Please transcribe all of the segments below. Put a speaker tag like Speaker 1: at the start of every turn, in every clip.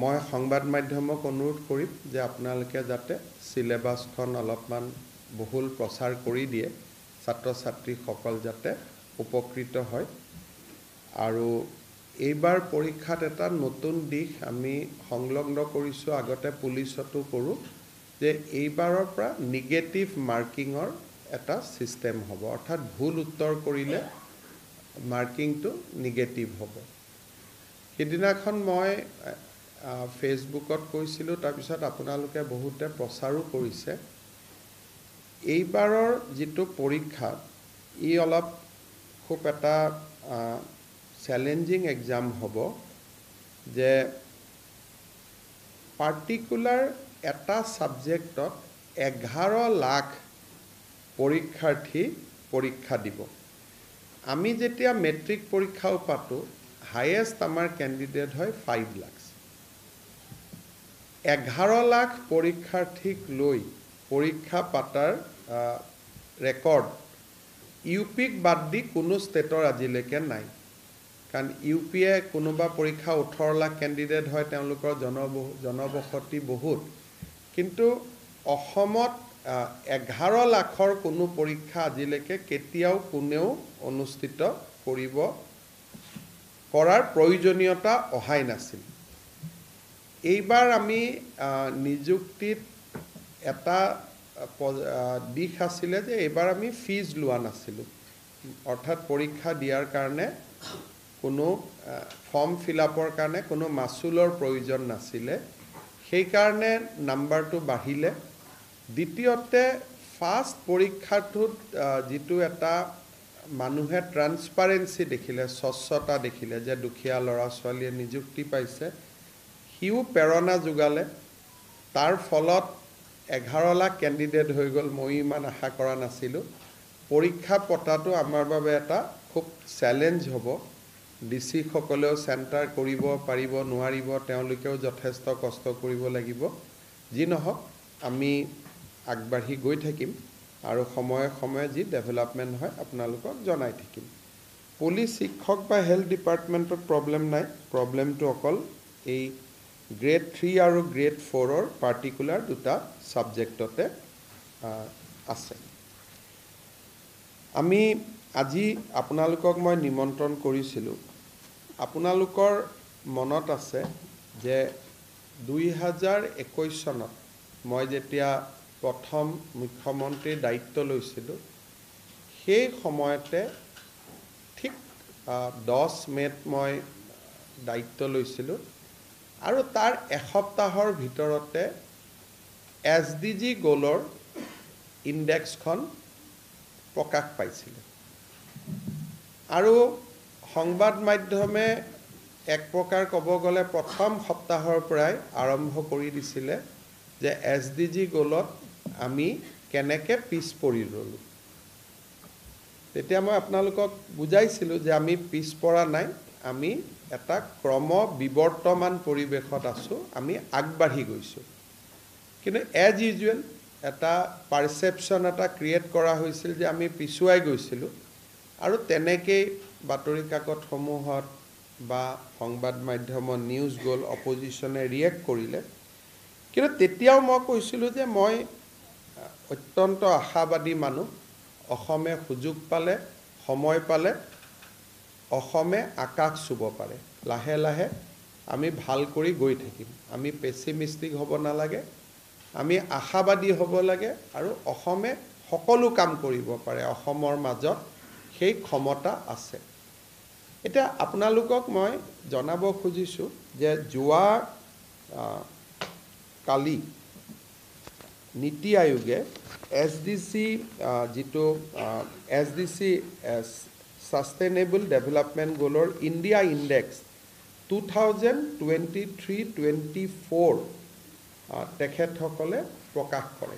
Speaker 1: মই সংবাদ মাধ্যমক অনুৰোধ কৰিম যে আপোনালোকে যাতে সিলেবাসখন অলপমান বহুল প্ৰচাৰ কৰি দিয়ে ছাত্ৰ ছাত্ৰীসকল যাতে উপকৃত হয় আৰু এইবাৰ পৰীক্ষাত এটা নতুন দিশ আমি সংলগ্ন কৰিছো আগতে পুলিচতো কৰো যে এইবাৰৰ পৰা নিগেটিভ মাৰ্কিংৰ এটা সিস্টেম হ'ব অৰ্থাৎ ভুল উত্তৰ কৰিলে মাৰ্কিংটো নিগেটিভ হ'ব সেইদিনাখন মই ফেসবুকত কৈছিলো তাৰ পিছত আপোনালোকে বহুতে প্ৰচাৰো কৰিছে এইবাৰৰ যেটো পৰীক্ষা ই অলপ খুব এটা চ্যালেঞ্জিং এক্সাম হ'ব যে পাৰ্টিকুলাৰ এটা সাবজেক্টত 11 লাখ পৰীক্ষাৰ্থী পৰীক্ষা দিব আমি যেতিয়া মেট্ৰিক পৰীক্ষাও পাতো হাইয়েস্ট আমাৰ ক্যান্ডিডেট হয় 5 লাখ 11 লাখ পৰীক্ষাৰ্থীক লৈ পৰীক্ষা পাতাৰ ৰেকৰ্ড ইউপিক বাদ দি কোনো ষ্টেটৰ আজিলৈকে নাই কাৰণ ইউপিয়ে কোনোবা পৰীক্ষা 18 লাখ ক্যান্ডিডেট হয় তেওঁলোকৰ জনবসতি বহুত কিন্তু অসমত 11 লাখৰ কোনো পৰীক্ষা আজিলৈকে কেতিয়াও কোনেও অনুষ্ঠিত কৰাৰ প্ৰয়োজনীয়তা অহাই নাছিল এইবাৰ আমি নিযুক্তিত এটা দিশ আছিলে যে এইবাৰ আমি ফিজ লোৱা নাছিলো অৰ্থাৎ পৰীক্ষা দিয়াৰ কাৰণে কোনো ফৰ্ম ফিল আপৰ কাৰণে কোনো মাসুলৰ প্ৰয়োজন নাছিলে সেই কাৰণে নাম্বাৰটো বাঢ়িলে দ্বিতীয়তে ফাৰ্স্ট পৰীক্ষাটোত যেটো এটা মানুহে ট্ৰান্সপাৰেন্সি দেখিলে স্বচ্ছতা দেখিলে যে দুখীয়া লৰা ছোৱালীয়ে নিযুক্তি পাইছে হিউ প্ৰেৰণা যোগালে তাৰ ফলত 11 লাখ ক্যান্ডিডেট হৈ গল মই ইমান আশা কৰা নাছিলো পৰীক্ষা পতাটো আমাৰ বাবে এটা খুব চ্যালেঞ্জ হ'ব ডিসি সকলেও সেন্টাৰ কৰিব পাৰিব নোৱাৰিব তেওঁলোকেও যথেষ্ট কষ্ট কৰিব লাগিব যি নহক আমি আগবাঢ়ি গৈ থাকিম আৰু সময়ে সময়ে যি ডেভেলপমেন্ট হয় আপোনালোকক জনাই থাকিম পুলিচ শিক্ষক বা হেলথ ডিপাৰ্টমেন্টত প্ৰবলেম নাই প্ৰবলেমটো অকল এই গ্ৰেড 3 আৰু গ্ৰেড 4 ৰ পাৰ্টিকুলাৰ দুটা সাবজেক্টতে আছে আমি আজি আপোনালোকক মই নিমন্ত্ৰণ কৰিছিলো আপোনালোকৰ মনত আছে যে 2021 চনত মই যেতিয়া প্ৰথম মুখ্যমন্ত্ৰীৰ দায়িত্ব লৈছিলো সেই সময়তে ঠিক 10 মেত মই দায়িত্ব লৈছিলো আৰু তাৰ এসপ্তাহৰ ভিতৰতে এসডিজি গোলৰ ইনডেক্সখন প্ৰকাশ পাইছিল আৰু সংবাদ মাধ্যমে এক প্ৰকাৰ ক'ব গলে প্ৰথম সপ্তাহৰ পৰাই আৰম্ভ কৰি দিছিলে যে এসডিজি গোলত আমি কেনেকে পিছ পৰি ৰলো তেতিয়া মই আপোনালোকক বুজাইছিলো যে আমি পিছ পৰা নাই আমি এটা ক্ৰম বিৱৰ্তমান পৰিবেশত আছো আমি আগবাঢ়ি গৈছো কিন্তু এজ ইউজুৱেল এটা পাৰসেপশন এটা ক্ৰিয়েট কৰা হৈছিল যে আমি পিছুৱাই গৈছিলো আৰু তেনেকৈ বাতৰি কাকত সমূহত বা সংবাদ মাধ্যমত নিউজ গল অপজিশনে ৰিয়েক্ট কৰিলে কিন্তু তেতিয়াও মই কৈছিলো যে মই অত্যন্ত আশাবাদী মানুহ অসমে সুযোগ পালে সময় পালে অসমে আকাশ চুব পাৰে লাহে লাহে আমি ভাল কৰি গৈ থাকিম আমি পেছিমিষ্টিক হ'ব নালাগে আমি আশাবাদী হ'ব লাগে আৰু অসমে সকলো কাম কৰিব পাৰে অসমৰ মাজত সেই ক্ষমতা আছে এটা আপোনালোকক মই জনাব খুজিছো যে যোৱা কালি নীতি আয়োগে এসডিসি যেটো এসডিসি সাস্টেইনেবল ডেভেলপমেন্ট গোলৰ ইন্ডিয়া ইনডেক্স 2023-24 তেখেতসকলে প্ৰকাশ কৰে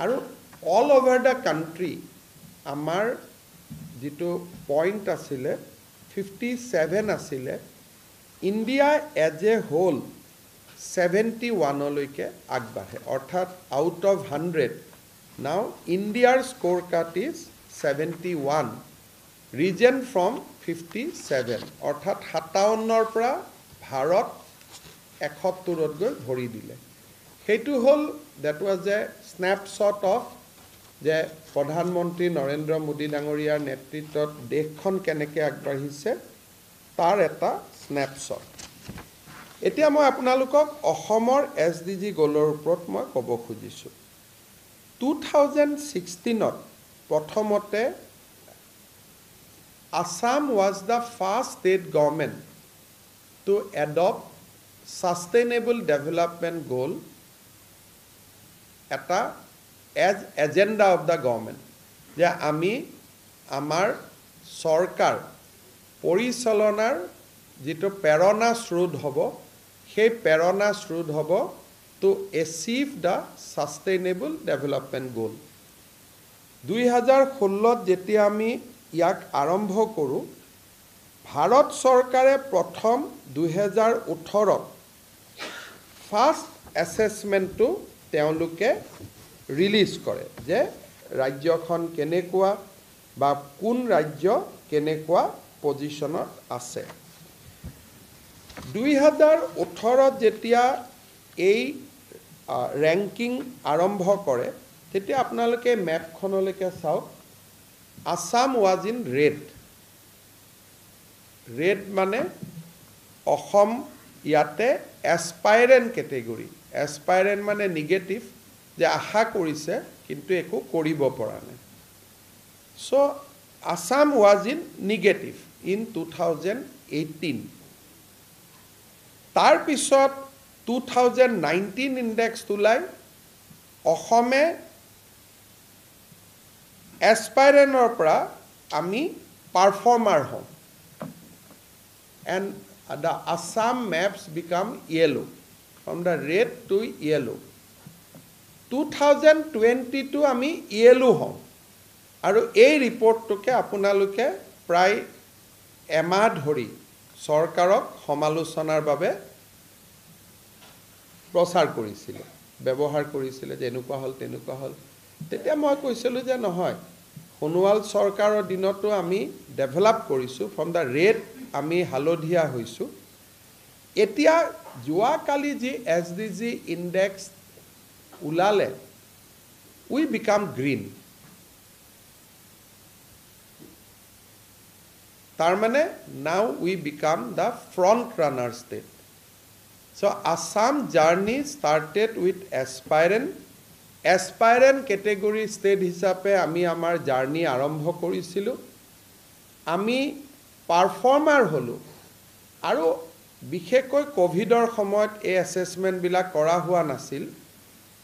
Speaker 1: আৰু অল ওভাৰ দা কান্ট্ৰি আমাৰ যেটো পইণ্ট আছিলে 57 আছিলে ইন্ডিয়া এজ এ হোল 71 লৈকে আগবাঢ়ে অৰ্থাৎ আউট অফ 100 নাও ইণ্ডিয়াৰ score card is 71 risen from 57 অৰ্থাৎ 57ৰ পৰা ভাৰত 71ত গৈ ভৰি দিলে সেইটো হল that was a snapshot of যে প্ৰধানমন্ত্ৰী নৰেন্দ্ৰ মোদী ডাঙৰীয়াৰ নেতৃত্বত দেশখন কেনেকৈ আগবাঢ়িছে তাৰ এটা স্ন্যাপশ্বট এতিয়া মই আপোনালোকক অসমৰ এছডিজি গোলৰ ওপৰত মই ক'ব খুজিছোঁ 2016ত প্ৰথমতে Assam was the first state government to adopt sustainable development goal এটা as agenda of the government যে আমি আমাৰ সৰকাৰ পৰিচালনাৰ যেটো প্ৰেৰণা স্ৰোত হ'ব সেই প্ৰেৰণা স্ৰোত হ'ব to achieve the sustainable development goal 2016 যেতিয়া আমি ইয়াক আৰম্ভ কৰোঁ ভাৰত চৰকাৰে প্ৰথম 2018 ফাৰ্স্ট অ্যাসেসমেন্টটো তেওঁলোকে ৰিলিজ কৰে যে ৰাজ্যখন কেনেকুৱা বা কোন ৰাজ্য কেনেকুৱা পজিশনত আছে 2018 যেতিয়া এই ৰ্যাঙ্কিং আৰম্ভ কৰে তেতিয়া আপোনালোকে ম্যাপখনলৈকে চাওক Assam was in red মানে অসম ইয়াতে aspirant category aspirant মানে নেগেটিভ যে আশা কৰিছে কিন্তু একো কৰিব পৰা নাই so Assam was in negative in 2018 তাৰ পিছত 2019 ইনডেক্স তুলাই অসমে aspirantৰ পৰা আমি পাৰফৰ্মাৰ হম and the Assam maps become yellow from the red to yellow 2022 আমি yellow হম আৰু এই ৰিপৰ্টটোকে আপোনালোকে প্ৰায় এমাহ ধৰি সৰকাৰক সমালোচনাৰ বাবে প্ৰচাৰ কৰিছিল ব্যৱহাৰ কৰিছিল যে এনেকুৱা হল তেনেকুৱা হল তেতিয়া মই কৈছিলো যে নহয় সোণোৱাল সৰকাৰৰ দিনতো আমি ডেভেলপ কৰিছো from the red আমি হালধীয়া হৈছো এতিয়া যোৱা কালি যি এছডিজি ইনডেক্স উলালে we become green তাৰমানে now we become the front runner state so Assam journey started with aspirant category state হিচাপে আমি আমাৰ জাৰ্নি আৰম্ভ কৰিছিলো আমি পাৰফৰ্মাৰ হলো আৰু বিশেষকৈ কোভিডৰ সময়ত এই অ্যাসেসমেন্ট বিলাক কৰা হোৱা নাছিল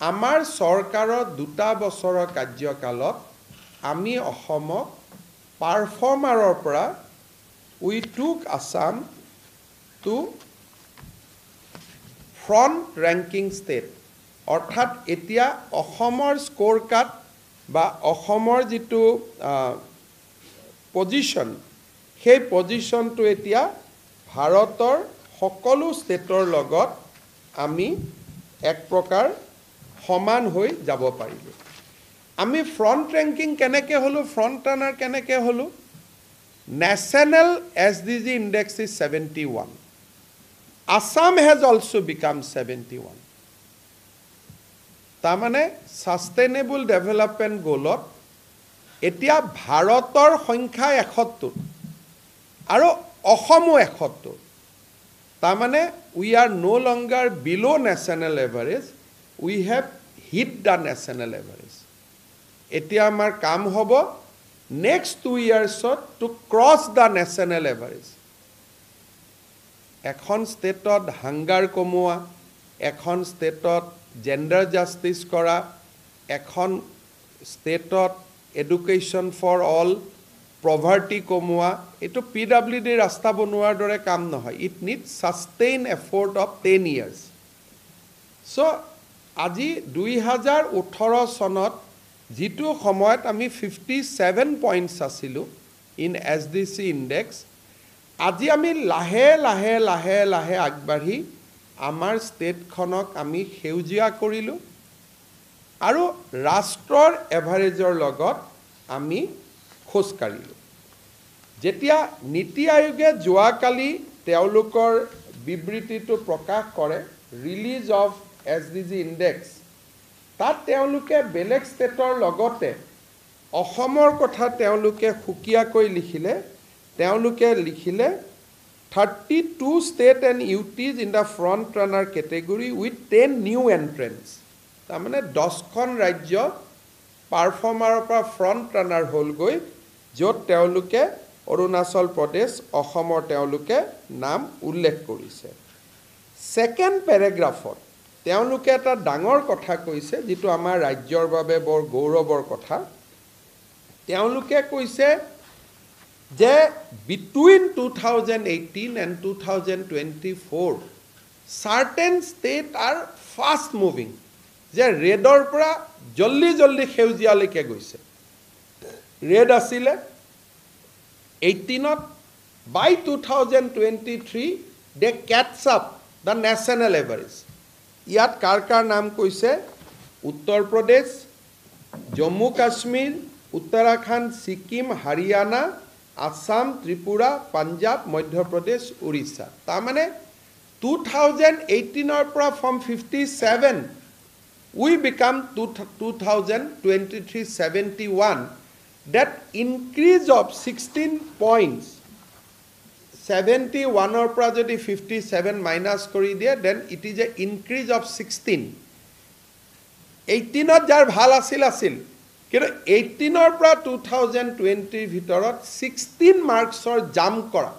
Speaker 1: আমাৰ সৰকাৰৰ 2 বছৰৰ কাৰ্যকালত আমি অসমক পাৰফৰ্মাৰৰ পৰা we took Assam to front ranking state অৰ্থাৎ এতিয়া অসমৰ স্কোৰ কাৰ্ড বা অসমৰ যেটো পজিশন সেই পজিশনটো এতিয়া ভাৰতৰ সকলো ষ্টেটৰ লগত আমি এক প্ৰকাৰ সমান হৈ যাব পাৰিলো আমি ফ্ৰন্ট ৰ্যাঙ্কিং কেনেকৈ হলো ফ্ৰন্ট ৰানাৰ কেনেকৈ হলো national SDG index is 71 Assam has also become 71 তাৰমানে সাস্টেইনেবল ডেভেলপমেন্ট গোলত এতিয়া ভাৰতৰ সংখ্যা 71 আৰু অসমো 71 তাৰমানে we are no longer below national average we have hit the national average এতিয়া আমাৰ কাম হ'ব next 2 years to cross the national average এখন ষ্টেটত হাংগাৰ কমোৱা এখন ষ্টেটত জেন্ডাৰ জাস্টিস কৰা এখন ষ্টেটত এডুকেশন ফৰ অল পভাৰ্টি কমোৱা এটো পিডব্লিউডি ৰাস্তা বনোৱাৰ দৰে কাম নহয় it needs sustain effort of 10 years so আজি 2018 সনত যেটো সময়ত আমি 57 পইণ্টছ আছিলো ইন এছডিসি ইনডেক্স আজি আমি লাহে লাহে লাহে লাহে আগবাঢ়ি আমাৰ ষ্টেটখনক আমি হেউজিয়া কৰিলো আৰু ৰাষ্ট্ৰৰ এভাৰেজৰ লগত আমি খোজ কাঢ়িলো যেতিয়া নীতি আয়োগে যোৱা কালি তেওঁলোকৰ বিবৃতিটো প্ৰকাশ কৰে ৰিলিজ অফ SDG ইণ্ডেক্স তাত তেওঁলোকে বেলেগ ষ্টেটৰ লগতে অসমৰ কথা তেওঁলোকে সুকীয়াকৈ লিখিলে তেওঁলোকে লিখিলে 32 state and UTs in the front runner category with 10 new entrants তাৰমানে 10খন ৰাজ্য পাৰফৰ্মাৰৰ পৰা ফ্ৰণ্ট ৰানাৰ হ'ল গৈ য'ত তেওঁলোকে অৰুণাচল প্ৰদেশ অসমৰ তেওঁলোকে নাম উল্লেখ কৰিছে সেকেন্ড পেৰাগ্ৰাফত তেওঁলোকে এটা ডাঙৰ কথা কৈছে যেটো আমাৰ ৰাজ্যৰ বাবে বৰ গৌৰৱৰ কথা তেওঁলোকে কৈছে যে between 2018 and 2024 certain states are fast moving যে ৰেডৰ পৰা জল্দি জল্দি খেউজিয়ালৈকে গৈছে ৰেড আছিলে 18ত by 2023 they catch up the national average ইয়াত কাৰ নাম কৈছে উত্তৰ প্ৰদেশ জম্মু কাশ্মীৰ উত্তৰাখণ্ড সিকিম হাৰিয়ানা আসাম ত্ৰিপুৰা পাঞ্জাব মধ্য প্ৰদেশ উৰিষ্যা তাৰমানে 2018 পৰা from 57 we become 2023 71 that increase of 16 points 71 or পৰা যদি 57 minus কৰি দিয়ে then it is a increase of 16 18 যাৰ ভাল আছিল কিন্তু 18 পৰা 2020 ভিতৰত 16 মাৰ্কছৰ জাম্প কৰা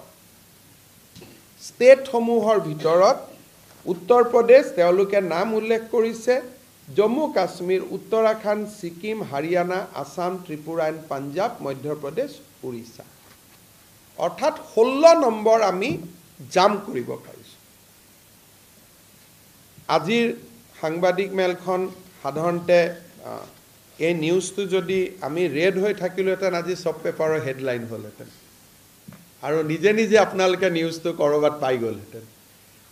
Speaker 1: ষ্টেট সমূহৰ ভিতৰত উত্তৰ প্ৰদেশ তেওঁলোকে নাম উল্লেখ কৰিছে জম্মু কাশ্মীৰ উত্তৰাখণ্ড সিকিম হাৰিয়ানা আসাম ত্ৰিপুৰা এণ্ড পাঞ্জাব মধ্য প্ৰদেশ উৰিষ্যা অৰ্থাৎ 16 নম্বৰ আমি জাম্প কৰিব পাৰিছো আজিৰ সাংবাদিক মেলখন সাধাৰণতে এই নিউজটো যদি আমি ৰেড হৈ থাকিলেহেঁতেন আজি সব পেপাৰৰ হেডলাইন হ'লহেঁতেন আৰু নিজে নিজে আপোনালোকে নিউজটো কৰবাত পাই গ'লহেঁতেন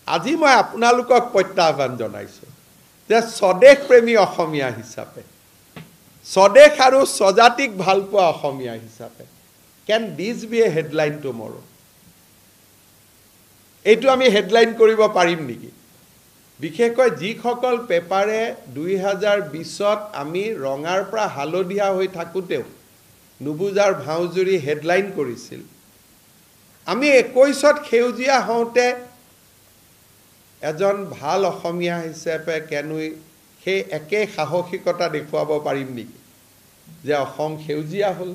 Speaker 1: আজি মই আপোনালোকক প্ৰত্যাহ্বান জনাইছো যে স্বদেশ প্ৰেমী অসমীয়া হিচাপে স্বদেশ আৰু স্বজাতিক ভালপোৱা অসমীয়া হিচাপে can this be a headline tomorrow এইটো আমি হেডলাইন কৰিব পাৰিম নেকি বিশেষকৈ যিসকল পেপাৰে 2020ত আমি ৰঙাৰ পৰা হালধীয়া হৈ থাকোতেও নুবুজাৰ ভাউজুৰি হেডলাইন কৰিছিল আমি 21ত খেউজিয়া হওঁতে এজন ভাল অসমীয়া হিচাপে কেনুই সেই একে সাহসিকতা দেখুৱাব পাৰিম নেকি যে অসম খেউজিয়া হ'ল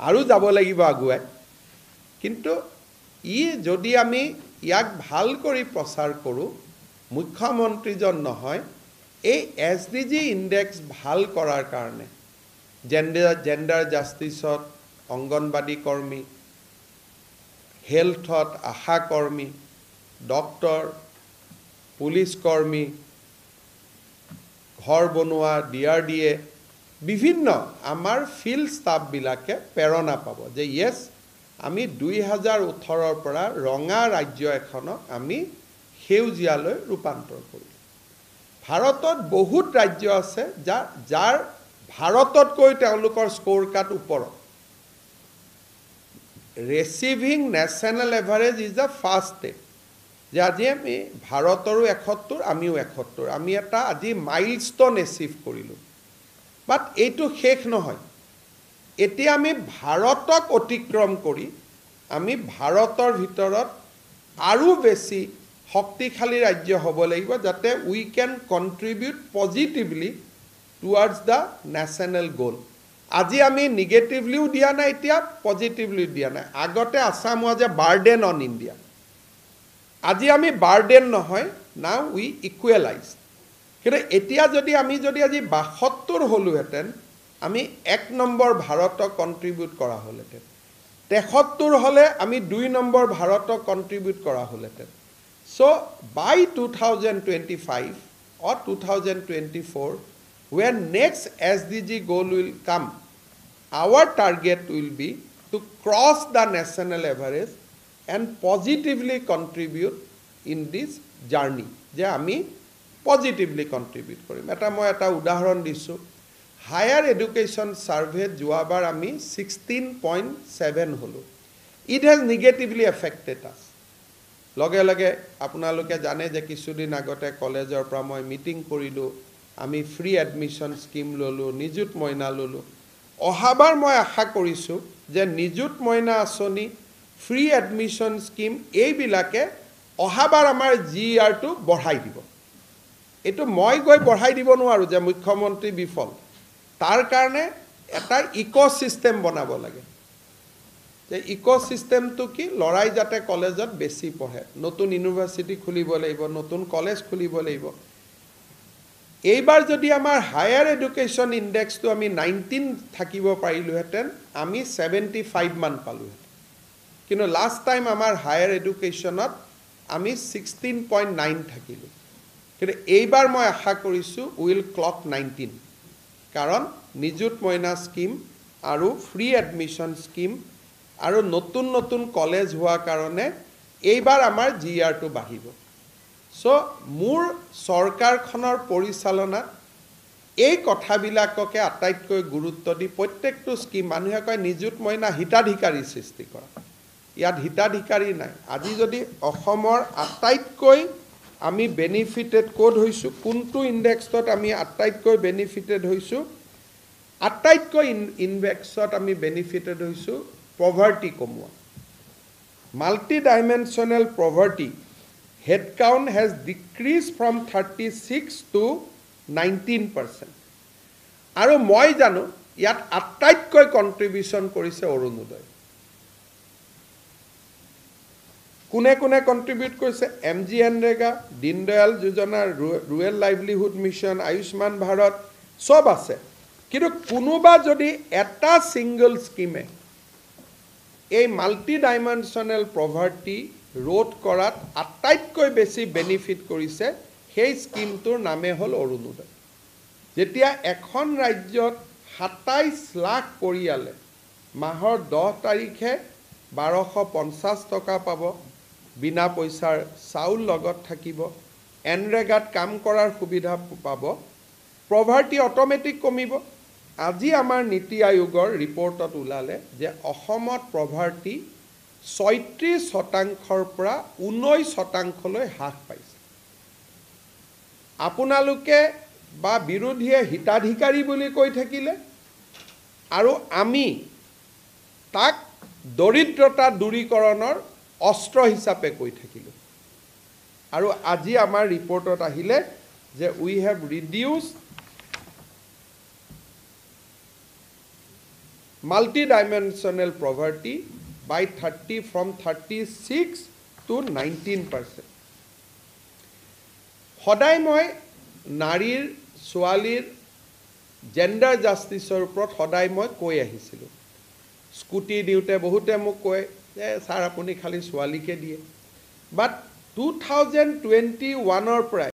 Speaker 1: আৰু যাব লাগিব আগুৱাই কিন্তু ই যদি আমি ইয়াক ভাল কৰি প্ৰচাৰ কৰো মুখ্যমন্ত্ৰীজন নহয় এই SDG ইনডেক্স ভাল কৰাৰ কাৰণে জেন্ডাৰ জাস্টিসত অঙ্গনবাদী কৰ্মী হেলথত আশা কৰ্মী ডক্টৰ পুলিশ কৰ্মী ঘৰ বনোৱা DRDA বিভিন্ন আমাৰ ফিল্ড ষ্টাফ বিলাকে প্ৰেৰণা পাব যে ইয়েস আমি 2018 পৰা ৰঙা ৰাজ্য এখনক আমি সেউজিয়ালৈ ৰূপান্তৰ কৰিম ভাৰতত বহুত ৰাজ্য আছে যাৰ ভাৰততকৈ তেওঁলোকৰ স্কোৰ কাৰ্ড ওপৰত receiving national average is the first step যে আজি আমি ভাৰতৰো 71 আমিও 71 আমি এটা আজি মাইলস্টোন এচিভ কৰিলো বাট এইটো শেষ নহয় এতিয়া আমি ভাৰতক অতিক্ৰম কৰি আমি ভাৰতৰ ভিতৰত আৰু বেছি শক্তিশালী ৰাজ্য হ'ব লাগিব যাতে we can contribute positively towards the national goal আজি আমি নেগেটিভলিও দিয়া নাই এতিয়া পজিটিভলি দিয়া নাই আগতে আসাম ওয়াজ এ বাৰ্ডেন অন ইন্ডিয়া আজি আমি বাৰ্ডেন নহয় নাও উই ইকুৱেলাইজ কিন্তু এতিয়া যদি আমি আজি 72 হলুহেতেন আমি 1 নম্বৰ ভাৰতক কন্ট্ৰিবিউট কৰা হলহেতেন 73 হলে আমি 2 নম্বৰ ভাৰতক কন্ট্ৰিবিউট কৰা হলহেতেন so by 2025 or 2024 when next SDG goal will come our target will be to cross the national average and positively contribute in this journey je ami positively contribute korim eta moi eta udahoron disu higher education survey joabar ami 16.7 holo it has negatively affected us লগে লগে আপোনালোকে জানে যে কিছুদিন আগতে কলেজৰ পৰা মই মিটিং কৰিলোঁ, আমি ফ্ৰী এডমিশ্যন স্কিম ল'লোঁ, নিযুত মইনা ল'লোঁ। অহাবাৰ মই আশা কৰিছোঁ যে নিযুত মইনা আঁচনি, ফ্ৰী এডমিশ্যন স্কিম এইবিলাকে অহাবাৰ আমাৰ GERটো বঢ়াই দিব। এইটো মই গৈ বঢ়াই দিব নোৱাৰোঁ যে মুখ্যমন্ত্ৰী বিফল। তাৰ কাৰণে এটা ইক'চিষ্টেম বনাব লাগে। যে ইক'চিষ্টেমটো কি, ল'ৰাই যাতে কলেজত বেছি পঢ়ে, নতুন ইউনিভাৰ্চিটি খুলিব লাগিব, নতুন কলেজ খুলিব লাগিব। এইবাৰ যদি আমাৰ হায়াৰ এডুকেশ্যন ইণ্ডেক্সটো আমি 19 থাকিব পাৰিলোহেঁতেন, আমি 75 মান পালোহেঁতেন। কিন্তু লাষ্ট টাইম আমাৰ হায়াৰ এডুকেশ্যনত আমি 16.9 থাকিলোঁ। কিন্তু এইবাৰ মই আশা কৰিছোঁ উইল ক্লক 19, কাৰণ নিযুত মইনা স্কিম আৰু ফ্ৰী এডমিশ্যন স্কিম আৰু নতুন নতুন কলেজ হোৱাৰ কাৰণে এইবাৰ আমাৰ GERটো বাঢ়িব। চ' মোৰ চৰকাৰখনৰ পৰিচালনাত এই কথাবিলাককে আটাইতকৈ গুৰুত্ব দি প্ৰত্যেকটো স্কিম, মানুহে কয় নিযুত মইনা হিতাধিকাৰী সৃষ্টি কৰা, ইয়াত হিতাধিকাৰী নাই। আজি যদি অসমৰ আটাইতকৈ আমি বেনিফিটেড ক'ত হৈছোঁ, কোনটো ইণ্ডেক্সত আমি আটাইতকৈ বেনিফিটেড হৈছোঁ, আটাইতকৈ ইণ্ডেক্সত আমি বেনিফিটেড হৈছোঁ পভাৰ্টি কমোৱা। Multi dimensional poverty head count has decreased from 36 to 19%. আৰু মই জানো ইয়াত আটাইতকৈ কন্ট্ৰিবিউশ্যন কৰিছে অৰুণোদয়। কোনে কোনে কন্ট্ৰিবিউট কৰিছে? MGNREGA, Deendayal Yojana, rural livelihood mission, Ayushman Bharat সব আছে। কিন্তু কোনোবা যদি এটা ছিংগল স্কিমে এই মাল্টি ডাইমেনশ্যনেল পভাৰ্টি ৰোধ কৰাত আটাইতকৈ বেছি বেনিফিট কৰিছে, সেই স্কিমটোৰ নামে হ'ল অৰুণোদয়। যেতিয়া এখন ৰাজ্যত 27 লাখ পৰিয়ালে মাহৰ 10 তাৰিখে 1250 টকা পাব, বিনা পইচাৰ চাউল লগত থাকিব, এনৰেগাত কাম কৰাৰ সুবিধা পাব, পভাৰ্টি অট'মেটিক কমিব। আজি আমাৰ নীতি আয়োগৰ ৰিপৰ্টত ওলালে যে অসমত পভাৰ্টি 36% পৰা 19%লৈ হ্ৰাস পাইছে। আপোনালোকে বা বিৰোধীয়ে হিতাধিকাৰী বুলি কৈ থাকিলে আৰু আমি তাক দৰিদ্ৰতা দূৰীকৰণৰ অস্ত্ৰ হিচাপে কৈ থাকিলোঁ। আৰু আজি আমাৰ ৰিপৰ্টত আহিলে যে উই have ৰিডিউচড multi-dimensional poverty by 36 to 19%. সদায় মই নাৰীৰ ছোৱালীৰ জেণ্ডাৰ জাষ্টিছৰ ওপৰত সদায় মই কৈ আহিছিলোঁ। স্কুটি দিওঁতে বহুতে মোক কয় যে ছাৰ আপুনি খালি ছোৱালীকে দিয়ে। বাট 2021 পৰা